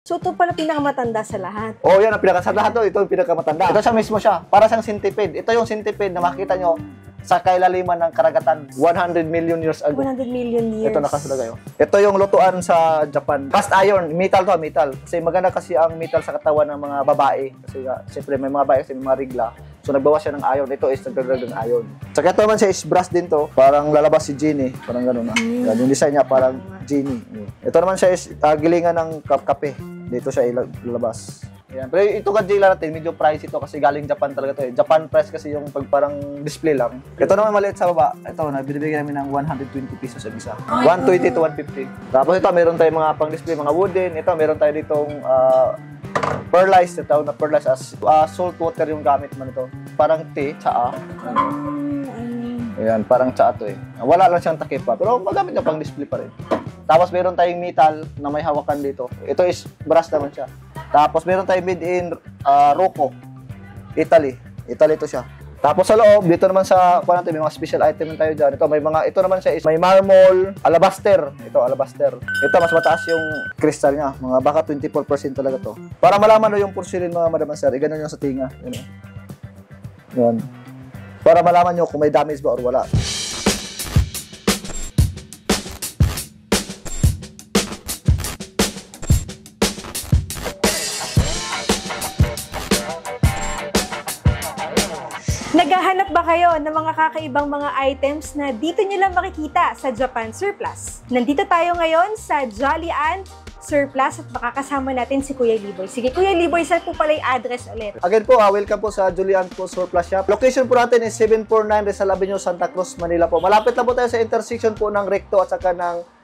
So, ito pala pinakamatanda sa lahat. Oh, yan ang sa lahat to. Ito yung pinakamatanda. Ito siya mismo siya. Para siyang centipede. Ito yung centipede na makikita nyo sa kailaliman ng karagatan 100 million years ago. 100 million years. Ito nakasunod kayo. Ito yung lutuan sa Japan. Cast iron, metal to, metal. Kasi maganda kasi ang metal sa katawan ng mga babae. Kasi siyempre may mga babae kasi may mga rigla. So nagbawas siya ng iron. Ito is nagdagdag ng iron. Saka ito naman siya is brass din to. Parang lalabas si Genie. Parang gano'n na. Yan, yung design niya parang Genie. Ito naman siya is gilingan ng kape. Dito siya ilalabas. Yan. Pero ito Godzilla natin, medyo pricey ito kasi galing Japan talaga to eh. Japan price kasi yung parang display lang. Ito naman maliit sa baba. Ito, binibigyan namin ng 120 pesos ang isa. 120 to 150. Tapos ito, meron tayong mga pang-display, mga wooden. Ito, meron tayo ditong pearlized. Ito na pearlized as salt water yung gamit man ito. Parang tea, tsaa. Ayan, parang tsaa to eh. Wala lang siyang takip pa. Pero magamit niya pang-display pa rin. Tapos meron tayong metal na may hawakan dito. Ito is brass naman siya. Tapos meron tayong made in Rocco, Italy. Italy to siya. Tapos sa loob, dito naman sa may mga special item tayo dyan. Ito naman siya is may marble, alabaster. Ito, alabaster. Ito, mas mataas yung crystal niya. Mga baka 24% talaga to. Para malaman yung porcelain mga madam sir, ganun yung sa tinga. Yan. Para malaman nyo kung may damage ba or wala. Naghahanap ba kayo ng mga kakaibang mga items na dito nyo lang makikita sa Japan Surplus? Nandito tayo ngayon sa Jolly Ant Surplus at makakasama natin si Kuya Liboy. Sige, Kuya Liboy, saan po pala yung address ulit? Again po, welcome po sa Jolly Ant po Surplus Shop. Location po natin is 749 Rizal Avenue, Santa Cruz, Manila po. Malapit lang po tayo sa intersection po ng Recto at saka ng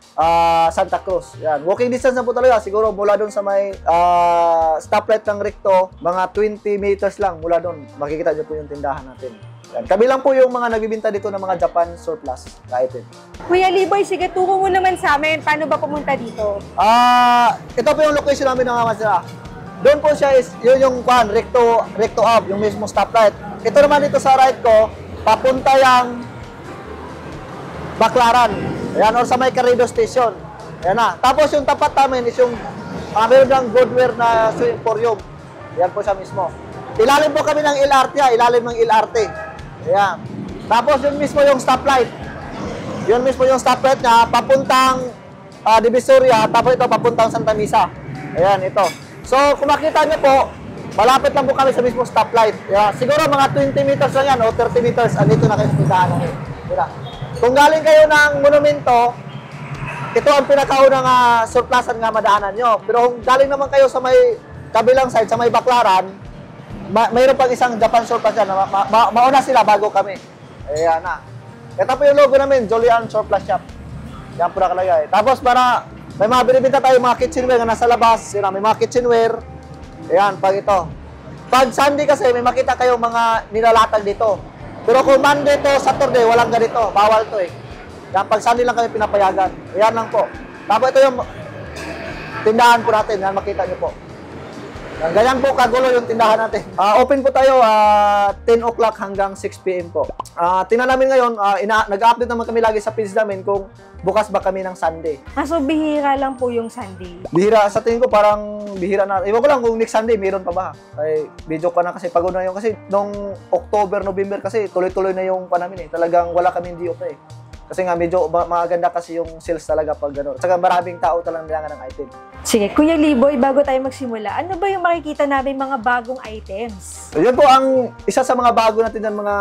Santa Cruz. Yan. Walking distance na po talaga. Siguro mula doon sa may stoplight ng Recto, mga 20 meters lang mula doon. Makikita nyo po yung tindahan natin. Yan. Kami lang po yung mga nagbibinta dito ng mga Japan surplus na item. Kuya Liboy, sige, turo mo naman sa amin. Paano ba pumunta dito? Ito po yung location namin ng Masira. Doon po siya is, yun yung Recto Ave, yung mismo stoplight. Ito naman dito sa right ko, papunta yung Baclaran. Ayan, or sa may Carrido Station. Ayan na. Tapos yung tapat namin is yung meron ng Goodwear na Emporium. Ayan po siya mismo. Ilalim po kami ng LRT, ilalim ng LRT. Ayan. Tapos yun mismo yung stoplight. Yun mismo yung stoplight na papuntang Divisoria, tapos ito papuntang Santa Misa. Ayan, ito. So, kung makita nyo po, malapit lang po kami sa mismo stoplight. Ayan. Siguro mga 20 meters lang yan o 30 meters, andito na kayo sa tindahan namin. Ayan. Kung galing kayo ng monumento, ito ang pinakaunang surplusan nga madaanan nyo. Pero kung galing naman kayo sa may kabilang side, sa may Baclaran, mayroon pang isang Japan surplus yan. Mauna sila bago kami. Ayan na. Ito po yung logo namin, Jolly Ant Surplus Shop. Yan po nakalagay. Tapos para may mga binibinta tayo, mga kitchenware na nasa labas. Yun, may mga kitchenware. Ayan, pag ito. Pag Sunday kasi, may makita kayong mga nilalatag dito. Pero kung Monday to Saturday, walang ganito. Bawal to eh. Yan, pag Sunday lang kami pinapayagan. Ayan lang po. Tapos ito yung tindahan po natin. Yan, makita nyo po. Yan, ganyan po kagulo yung tindahan natin. Open po tayo 10 o'clock hanggang 6 p.m. po. Tingnan namin ngayon, nag-update naman kami lagi sa page namin kung bukas ba kami ng Sunday. So bihira lang po yung Sunday. Bihira, sa tingin ko parang bihira na. Iwan ko lang kung next Sunday meron pa ba. Ay, video pa na kasi pagod na yun. Kasi nung October, November kasi tuloy-tuloy na yung panamin eh. Talagang wala kaming di eh. Kasi nga medyo maganda kasi yung sales talaga pag gano'n. Saka maraming tao talagang nilangan ng item. Sige, Kuya Liboy, bago tayo magsimula, ano ba yung makikita namin mga bagong items? So, yun po ang isa sa mga bago natin ng mga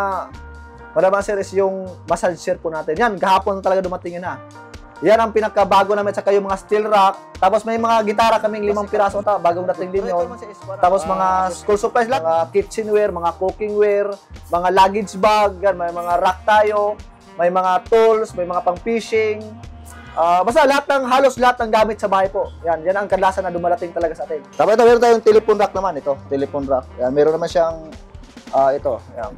Madam Series, yung massage chair po natin. Yan, kahapon talaga dumating yun na. Yan ang pinakabago namin, saka yung mga steel rack. Tapos may mga gitara kaming 5 piraso, bagong dating din yun. Tapos mga school supplies lang, mga kitchenware, mga cookingware, mga luggage bag, yan, may mga rack tayo. May mga tools, may mga pang-fishing. Basta halos lahat ng gamit sa bahay po. Yan ang kadalasan na dumalating talaga sa atin. Tapos ito, meron tayong telephone rack naman. Ito, telephone rack. Yan, meron naman siyang, ito, yan.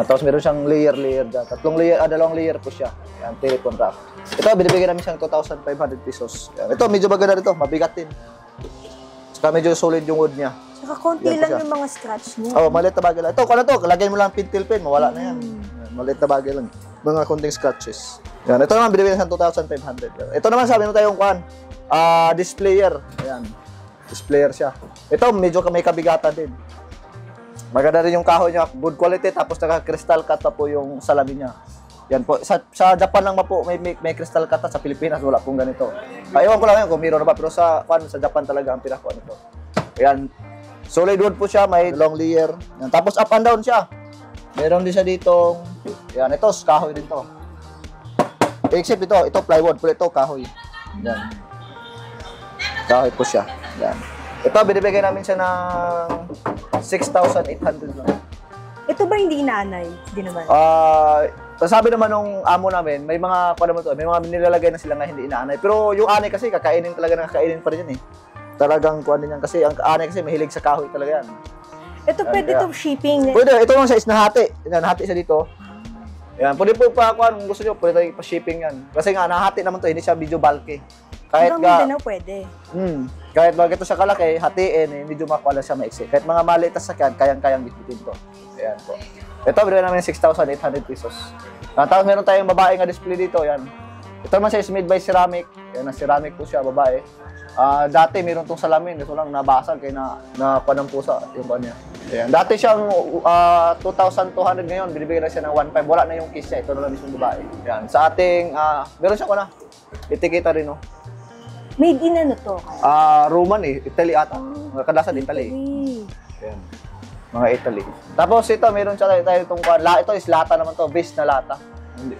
Tapos meron siyang layer dyan. Dalawang layer po siya. Yan, telephone rack. Ito, binibigyan namin siyang 2,500 pesos. Yan. Ito, medyo maganda ito, mabigat din. Saka medyo solid yung wood niya. Saka konti lang yung mga scratch niya. Maliit na bagay lang. Ito, kung ano to, lagay mo lang pintil pen, mawala na yan. Maliit na bagay lang. mga kunting scratches. Yan, ito naman binibili sa 2,500. Ito naman sabi mo tayong kuan, displayer. Ayan. Displayer siya. Ito medyo may kabigatan din. Maganda rin yung kahoy niya, good quality, tapos naka-crystal cut na po yung salamin niya. Yan po. Sa Japan lang po may crystal cut, sa Pilipinas wala pong ganito. Ewan ko lang yun kung meron na ba, pero sa Japan talaga ang pinako nito. Ayan. Solid wood po siya, may long layer. Yan. Tapos up and down siya. Meron din siya ditong, yan, ito, kahoy din to. Except ito plywood, pero ito kahoy. Yan. Kahoy po siya. Yan. Ito, binibigay namin siya ng 6,800 lang. Ito ba hindi inaanay? Hindi naman. Sabi naman nung amo namin, may mga may mga nilalagay na sila nga hindi inaanay. Pero yung anay kasi kakainin talaga, nakakainin pa rin yan eh. Talagang kuan din yan kasi ang anay kasi mahilig sa kahoy talaga yan. Ito pwede to shipping. Pwede, ito lang size nahati. Nahati siya dito. Yan, pwede po pa kuan kung gusto niyo, pwede tayo pa-shipping yan. Kasi nga nahati naman to, hindi siya medyo bulky. Kahit Mindanao pwede. Kahit bagay ito siya kalaki, hatiin, medyo makuha siya maiksi. Kahit mga maliit na sakyan, kayang-kayang bitbitin to. Ayan po. Ito, binigyan namin 6,800 pesos. Tapos meron tayong babae nga display dito, yan. Ito naman siya is made by ceramic. Yan, ceramic po siya, babae. Dati meron tong salamin, ito lang nabasag, kaya nakuha ng pusa yung kanya. Ayan. Dati siyang 2,200 ngayon, binibigyan na siya ng 1,500. Wala na yung case niya, ito na lang mismong babae. Yan. Sa ating, meron siya ko na. Itikita rin, no? Made in ano to? Roman eh, Italy ata. Kadalasan Italy. Ayan. Mga Italy. Tapos ito, meron siya tayo itong, ito is lata naman to, base na lata. Hindi.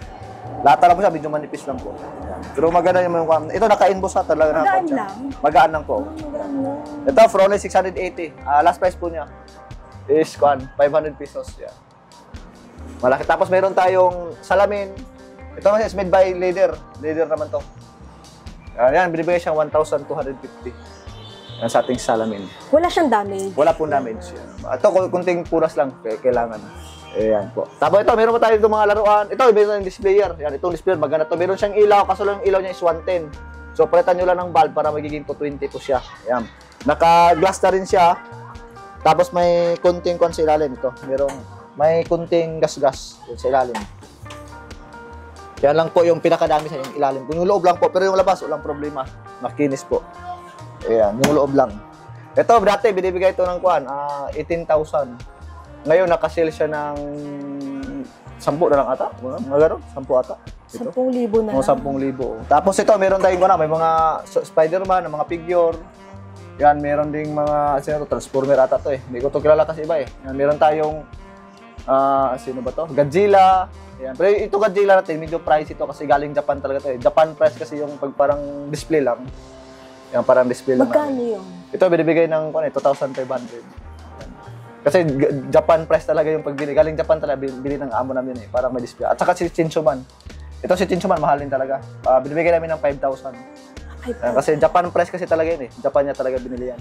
Lata lang po siya, medyo manipis lang po. Ayan. Pero maganda yung ito naka-inbox na talaga. Magaan lang? Magaan lang po. Magaan lang. Ito, for only 680. Last price po niya is 500 pesos. Yan. Malaki. Tapos meron tayong salamin. Ito naman is made by Leather. Leather naman to. Yan, binibigay siyang 1,250. Yan sa ating salamin. Wala siyang damage? Wala pong damage. Yan. Ito, kunting punas lang. Kailangan. Ayan po. Tapos ito, meron pa tayo itong mga laruan. Ito, meron tayong displayer. Yan, itong displayer, maganda to. Meron siyang ilaw, kaso lang yung ilaw niya is 110. So, palitan nyo lang ng bulb para magiging 220 po siya. Ayan. Naka-glass na rin siya. Tapos may kunting sa ilalim ito. May kunting gas-gas sa ilalim. Yan lang po yung pinakadami sa yung ilalim. Kung yung loob lang po, pero yung labas, walang problema. Makinis po. Ayan, yung loob lang. Ito, dati, binibigay ito ng 18,000. Ngayon, nakasale siya ng 10 na lang ata. Mga gano'n, 10 ata. 10,000 na lang. 10,000. Tapos ito, meron tayong may mga Spider-Man, mga figure. Yan, meron ding mga, Transformer ata to eh. Hindi ko to kilala kasi iba eh. Yan, meron tayong, sino ba to? Godzilla. Yan. Pero ito Godzilla natin, medyo price ito kasi galing Japan talaga to eh. Japan price kasi yung parang display lang. Yan, parang display lang. Magkano yun? Ito, binibigay ng 2,500. Yan. Kasi Japan price talaga yung pagbili. Galing Japan talaga, bili ng amo namin eh. Parang may display. At saka si Chinchuman. Ito si Chinchuman, mahal din talaga. Binibigay namin ng 5,000. Kasi Japan price kasi talaga yun eh. Japan niya talaga binili yan.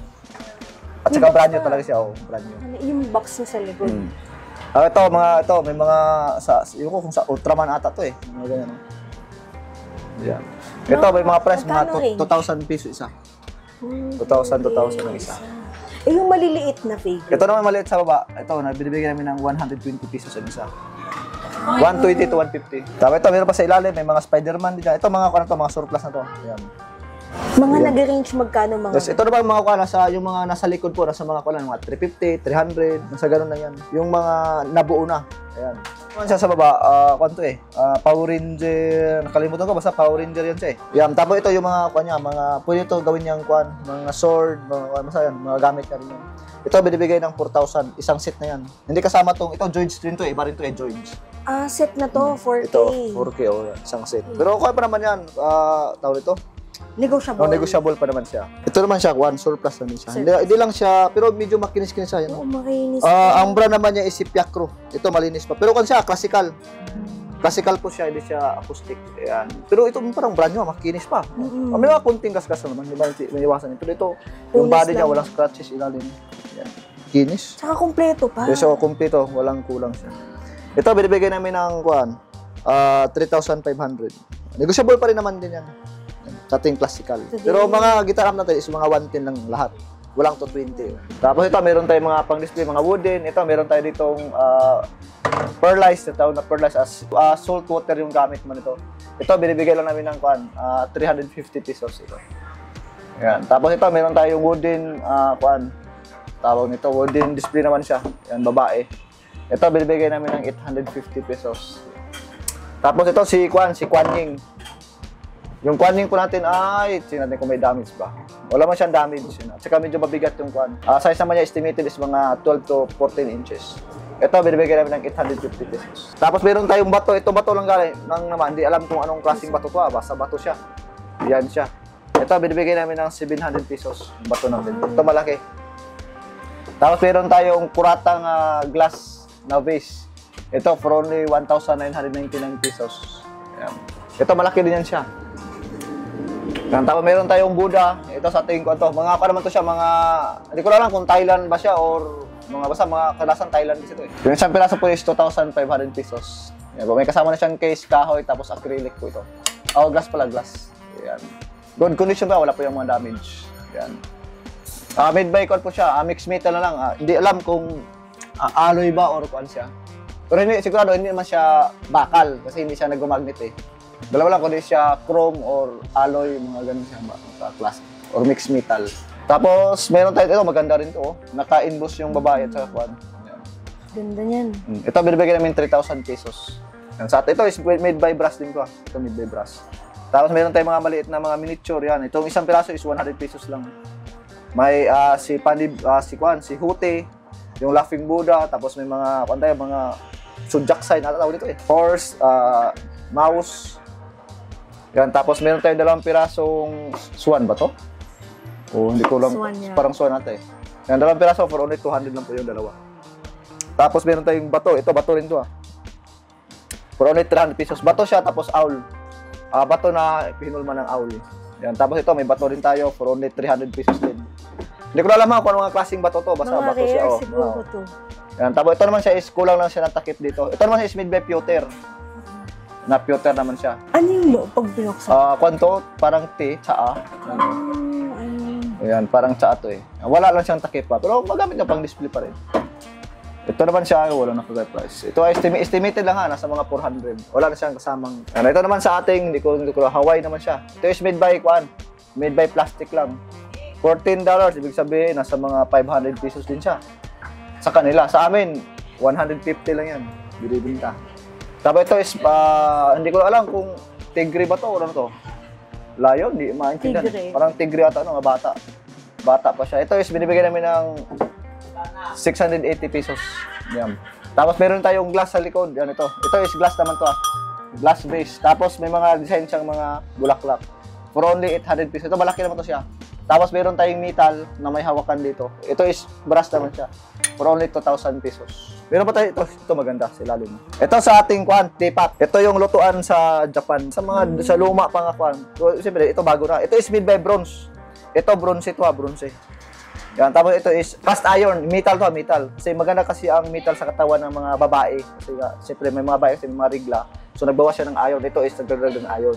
At saka brand new talaga siya. Brand new. Yung box na sa likod. Ito, may mga, yung kung sa Ultraman ata to eh. Mga ganyan. Yan. Ito, may mga price, mga 2,000 pesos isa. 2,000 ang isa. Eh, yung maliliit na figure. Ito naman maliit sa baba. Ito, binibigyan namin ng 120 pesos ang isa. 120 to 150. Tapos ito, meron pa sa ilalim, may mga Spider-Man din. Ito, mga surplus na to. Yan. Mga nag-range magkano mga? Yes, ito naman mga yung mga nasa likod po, nasa mga mga 350, 300, nasa ganun na yan. Yung mga nabuo na. Ayan. Naman siya sa baba, Power Ranger, nakalimutan ko, basta Power Ranger yan siya eh. Yan, tapos ito yung mga pwede ito gawin niyang mga sword, mga gamit na rin yan. Ito, binibigay ng 4,000, isang set na yan. Hindi kasama ito joints rin to eh, iba rin to eh, joints. Set na to, 4K. Ito, 4K, isang set. Pero kaya pa naman yan, tawag ito. Negotiable. Negotiable pa naman siya. Ito naman siya, surplus naman siya. Hindi lang siya, pero medyo makinis-kinis siya. Oo, makinis. Ang brand naman niya is si Piacro. Ito, malinis pa. Pero siya, classical. Classical po siya, hindi siya acoustic. Ayan. Pero ito parang brand niya, makinis pa. May mga kunting gas-gas naman, di ba naiwasan. Pero ito, yung body niya, walang scratches, ilalim. Ayan. Kinis. Saka kompleto pa. So, kompleto, walang kulang siya. Ito, binibigay namin ng 3,500. Negotiable pa rin naman din yan. Sa ating classical. Pero mga guitar amp natin is mga 110 lang lahat. Walang 220. Tapos ito, meron tayong mga pang-display, mga wooden. Ito, meron tayo ditong Perlize, tawag na Perlize as salt water yung gamit mo nito. Ito, binibigay lang namin ng 350 pesos ito. Yan. Tapos ito, meron tayong wooden, tawag nito, wooden display naman siya. Yan, babae. Ito, binibigay namin ng 850 pesos. Tapos ito, si Kwan Ying. Yung Kwan Ying po natin ay, tingnan natin kung may damage ba. Wala man siyang damage. At saka medyo mabigat yung Kwan. Size naman niya estimated is mga 12 to 14 inches. Ito, binibigay namin ng 850 pesos. Tapos meron tayong bato. Ito bato lang galing. Naman, hindi alam kung anong klaseng bato to. Basta bato siya. Yan siya. Ito, binibigay namin ng 700 pesos. Bato namin. Ito malaki. Tapos meron tayong kuratang glass na vase. Ito, for only 1,999 pesos. Ayan. Ito, malaki din yan siya. Tapos meron tayong Buddha. Ito sa tingin ko ito. Mga pa naman to siya, mga... Hindi ko lang kung Thailand ba siya or basta mga kalasan Thailand kasi ito eh. Yung isang piraso po is 2,500 pesos. Ayan, may kasama na siyang case, kahoy, tapos acrylic po ito. Oh, glass pala, glass. Ayan. Good condition ba? Wala po yung mga damage. Ayan. Made by po siya. Mixed metal na lang. Hindi alam kung alloy ba or kuan siya. Pero hindi, sigurado hindi naman siya bakal kasi hindi siya nag-magnet eh. Dalawa lang kung hindi siya chrome or alloy, mga ganun siya class or mixed metal. Tapos meron tayo ito, maganda rin to. Naka-inboss yung babae at saka kuan. Ganda niyan. Ito binibigyan namin 3,000 pesos. Yan sa ito is made by brass din to. Ito made by brass. Tapos meron tayong mga maliit na mga miniature yan. Itong isang piraso is 100 pesos lang. May si Hute, yung Laughing Buddha, tapos may mga mga sudjak sign tawag dito eh. Horse, mouse. Yan, tapos meron tayong 2 pirasong swan ba to? O hindi ko lang, Swan yan. parang swan ata eh. Yan, 2 piraso for only 200 lang po yung dalawa. Tapos meron tayong bato, ito bato rin to for only 300 pesos. Bato siya, tapos owl. Bato na pinulma ng owl. Yan, tapos ito may bato rin tayo for only 300 pesos din. Hindi ko alam kung anong klaseng bato to, basta mga bato siya. rare siguro to. Yan, tapos ito naman siya is kulang lang siya ng takip dito. Ito naman is made by pewter. Na pewter naman siya. Ano yung loob pag binuksan? Kwanto, parang tsaa. Ayan, parang tsaa to eh. Wala lang siyang takip pa, pero magamit niya pang display pa rin. Ito naman siya, wala na kagay price. Ito ay estimated lang nasa mga 400. Wala na siyang kasamang. Ito naman sa ating, hindi ko Hawaii naman siya. Ito is made by made by plastic lang. $14, ibig sabihin, nasa mga 500 pesos din siya. Sa kanila. Sa amin, 150 lang yan. Binibinta. Tapos ito is, hindi ko alam kung tigre ba to o ano to. Lion, hindi maintindihan. Parang tigre ata, bata. Bata pa siya. Ito is, binibigyan namin ng 680 pesos. Yan. Tapos meron tayong glass sa likod. Yan ito. Ito is glass naman to Glass base. Tapos may mga design siyang mga bulaklak. For only 800 pesos. Ito malaki naman to siya. Tapos meron tayong metal na may hawakan dito. Ito is brass naman siya. For only 2,000 pesos. Meron pa tayo ito maganda sa ilalim. Ito sa ating teapot. Ito yung lutuan sa Japan. Sa luma pa nga Siyempre, ito bago na. Ito is made by bronze. Ito bronze bronze. Yan, tapos ito is cast iron, metal to, metal. Kasi maganda kasi ang metal sa katawan ng mga babae. Kasi siyempre may mga babae kasi may mga rigla. So nagbawas siya ng iron. Ito is nagdagdag ng iron.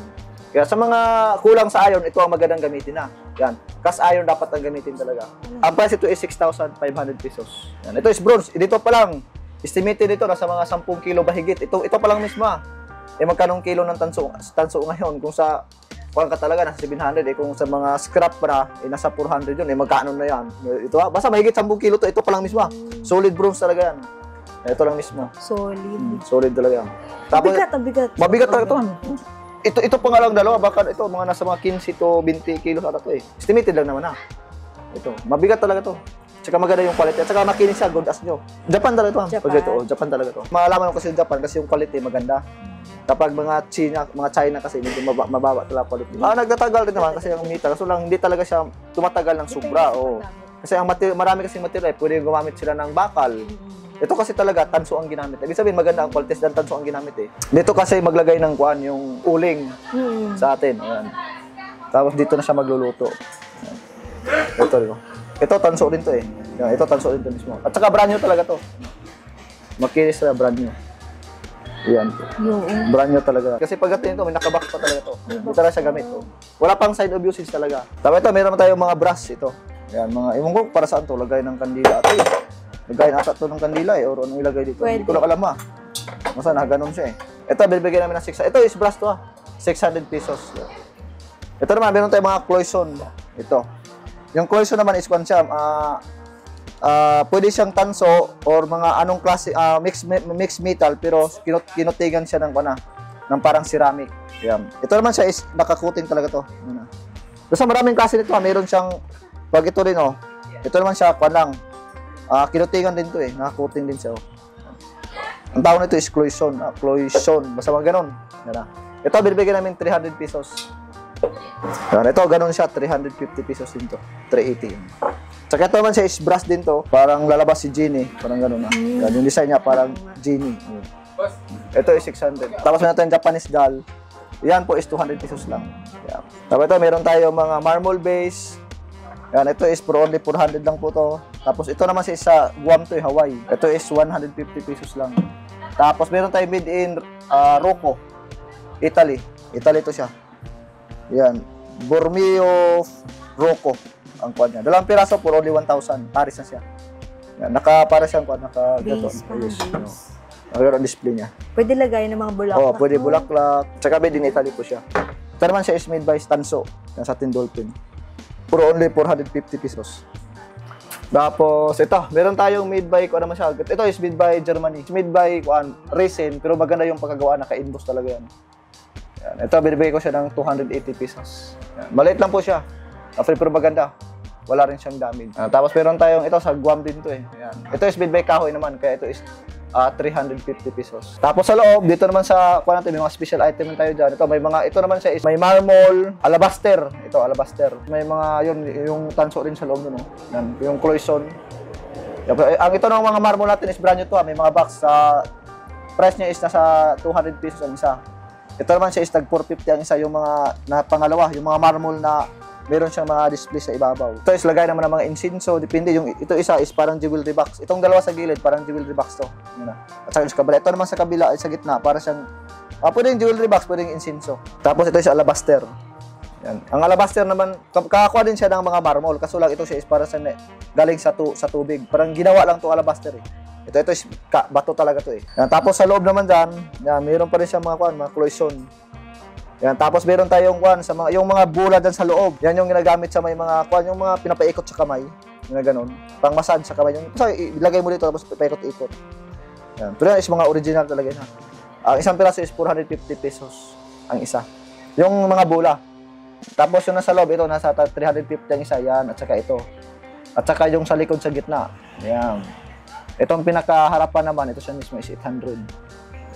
Kaya sa mga kulang sa iron, ito ang magandang gamitin na. Yan. Cast iron dapat ang gamitin talaga. Ang price ito is 6,500 pesos. Yan. Ito is bronze. Dito pa lang, estimated ito nasa mga 10 kilo bahigit. Ito pa lang mismo. Magkanong kilo ng tanso ngayon? Kung sa kulang ka talaga, nasa 700. Kung sa mga scrap para, nasa 400 yun. Magkano na yan? Ito, basta mahigit 10 kilo to. Ito pa lang mismo. Solid bronze talaga yan. Ito lang mismo. Solid. Solid talaga yan. Tapos, ang bigat. Mabigat talaga ito. Ito pa nga lang dalawa, baka ito mga nasa mga 15 to 20 kilos ata to eh. Estimated lang naman Ito, mabigat talaga to. Tsaka maganda yung quality. At saka makinis siya, good as nyo. Japan talaga to. Japan talaga to. Maalaman ko kasi Japan kasi yung quality maganda. Kapag mga China kasi medyo mababa talaga quality. Nagtatagal din naman kasi yung metal. So lang hindi talaga siya tumatagal ng sobra. Kasi ang marami kasing material, pwede gumamit sila ng bakal. Ito kasi talaga, tanso ang ginamit. Ibig sabihin, maganda ang quality dan tanso ang ginamit eh. Dito kasi maglagay ng yung uling sa atin. Ayan. Tapos dito na siya magluluto. Ayan. Ito, tanso din to eh. Ayan, ito, tanso din to mismo. At saka brand new talaga to. Makinis na brand new. Ayan. Brand new talaga. Kasi pagdating ito, may nakabox pa talaga to. Hindi talaga siya gamit. Wala pang side of usage talaga. Tapos ito, meron tayong mga brass ito. Ayan, iwan ko para saan to, lagay ng kandila. Lagay ata ito ng kandila or anong ilagay dito. Pwede. Hindi ko lang alam Masa na, ganun siya eh. Ito, bibigyan namin ng 600. Ito is brass to 600 pesos. Ito naman, meron tayong mga cloison. Ito. Yung cloison naman is kwan siya, pwede siyang tanso or mga anong klase, mixed metal, pero kinutigan siya ng parang ceramic. Yan. Ito naman siya is nakakuting talaga to. Basta maraming klase nito, meron siyang, pag ito rin ito naman siya, kwan lang, kinutigan din to nakakuting din siya Ang tawag nito is cloison, basta mga ganun. Yan. Ito, binibigyan namin 300 pesos. Yan. Ito, ganun siya, 350 pesos din to, 380. Tsaka ito naman siya is brass din to, parang lalabas si Genie, parang ganun Yan, yung design niya, parang Genie. Ito is 600. Tapos meron tayong Japanese doll. Yan po is 200 pesos lang. Yan. Tapos ito, meron tayo mga marble base. Yan, ito is for only 400 lang po to. Tapos ito naman sa Guam to, Hawaii. Ito is 150 pesos lang. Tapos meron tayo made in Rocco, Italy. Italy to siya. Yan, Bormio Rocco ang kuwan niya. Dalawang piraso for only 1,000. Paris na siya. Yan, para siyang kuwan, gato. Ang display niya. Pwede lagay ng mga bulaklak. Pwede bulaklak. Tsaka made in Italy po siya. Ito naman siya is made by Stanso. Yan sa Tindolphin. For only 450 pesos. Tapos, ito. Meron tayong made by, naman siya. Ito is made by Germany. It's made by, resin. Pero maganda yung pagkagawa. Naka-inboss talaga yan. Yan. Ito, binibigay ko siya ng 280 pesos. Yan. Maliit lang po siya. Pero maganda. Wala rin siyang damage. Tapos, meron tayong, ito sa Guam din to Yan. Ito is made by Kahoy naman. Kaya ito is 350 pesos. Tapos sa loob, dito naman sa may mga special item tayo dyan. Ito naman siya is may marble, alabaster. Ito, alabaster. May mga, yung tanso rin sa loob nun. Yan, yung cloison. Ang ito ng mga marble natin is brand new to. May mga box. Price niya is nasa 200 pesos ang isa. Ito naman siya is tag 450 ang isa. Yung mga pangalawa, yung mga marble na meron siyang mga display sa ibabaw. Ito is lagay naman ng mga incenso, depende. Ito isa is parang jewelry box. Itong dalawa sa gilid, parang jewelry box to. At saka sa kabila. Ito naman sa kabila, sa gitna, para siyang, pwedeng jewelry box, pwedeng incenso. Tapos ito is alabaster. Yan. Ang alabaster naman, kakakuha din siya ng mga marmol. Kaso lang ito siya is para sa galing sa tubig. Parang ginawa lang to alabaster Ito is bato talaga to Yan. Tapos sa loob naman dyan, mayroon pa rin siya mga cloison. Yan, tapos meron tayong yung mga bula dyan sa loob. Yan yung ginagamit sa may mga yung mga pinapaikot sa kamay, yung gano'n. Pang-massage sa kamay. Yung ilagay mo dito tapos paikot-ikot. Yan. Pero yan is mga original talaga yan. Ang isang piraso is 450 pesos ang isa. Yung mga bula. Tapos yung nasa loob, ito nasa 350 ang isa yan at saka ito. At saka yung sa likod sa gitna. Yan. Itong pinakaharapan naman, ito siya mismo is 800.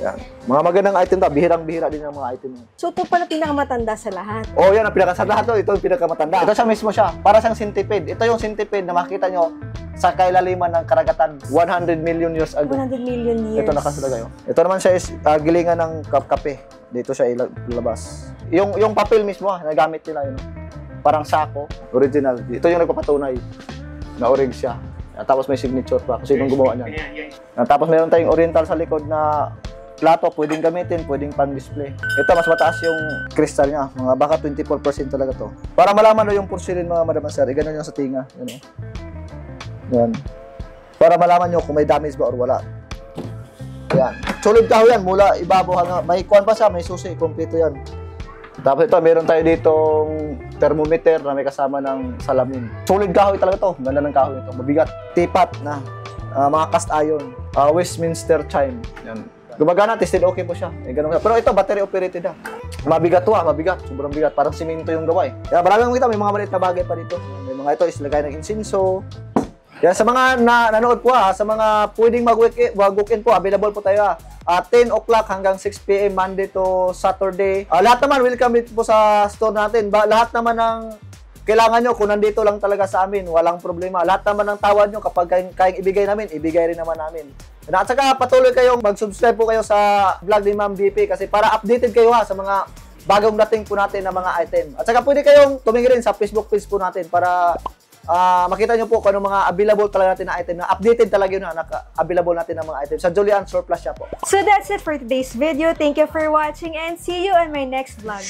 Yan. Mga magandang item to, bihirang-bihira din ang mga item. So, ito pala pinakamatanda sa lahat. Yan ang sa lahat to. Ito yung pinakamatanda. Ito siya mismo siya. Para siyang centipede. Ito yung centipede na makikita nyo sa kailaliman ng karagatan. 100 million years ago. 100 million years. Ito nakasalagay. Ito naman siya is gilingan ng kape. Dito siya ilabas. Yung papel mismo, nagamit nila yun. Parang sako. Original. Ito yung nagpapatunay na orig siya. Tapos may signature pa kung sinong gumawa niyan. Tapos meron tayong oriental sa likod na plato, pwedeng gamitin, pwedeng pang-display. Ito, mas mataas yung crystal niya. Mga baka 24% talaga to. Para malaman yung porcelain mga madam sir, ganun yung sa tinga. Yan. Para malaman nyo kung may damage ba or wala. Yan. Solid kahoy yan, mula ibabaw hanggang, may kuwan pa siya, may susi, kompleto yan. Tapos ito, meron tayo ditong thermometer na may kasama ng salamin. Solid kahoy talaga to. Ganda ng kahoy ito. Mabigat. Tipat na. Mga cast iron. Westminster chime. Yan. Gumagana, tested okay po siya. Ganun. Pero ito, battery operated Mabigat to mabigat. Sobrang bigat. Parang simento yung gawa Kaya maraming makita, may mga maliit na bagay pa dito. May mga ito is lagay ng insenso. Kaya sa mga nanood po sa mga pwedeng mag-walk-in po, available po tayo 10 o'clock hanggang 6 p.m. Monday to Saturday. Lahat naman, welcome dito po sa store natin. Lahat naman ng kailangan nyo, kung nandito lang talaga sa amin, walang problema. Lahat naman ng tawad nyo, kapag kayang ibigay namin, ibigay rin naman namin. At saka patuloy kayong mag-subscribe po kayo sa vlog ni Ma'am BP kasi para updated kayo sa mga bagong dating po natin na mga item. At saka pwede kayong tumingin rin sa Facebook page po natin para makita nyo po kung ano mga available talaga natin na item na updated talaga yun available natin na mga item sa Julian Surplus Shop po. So that's it for today's video. Thank you for watching and see you on my next vlog.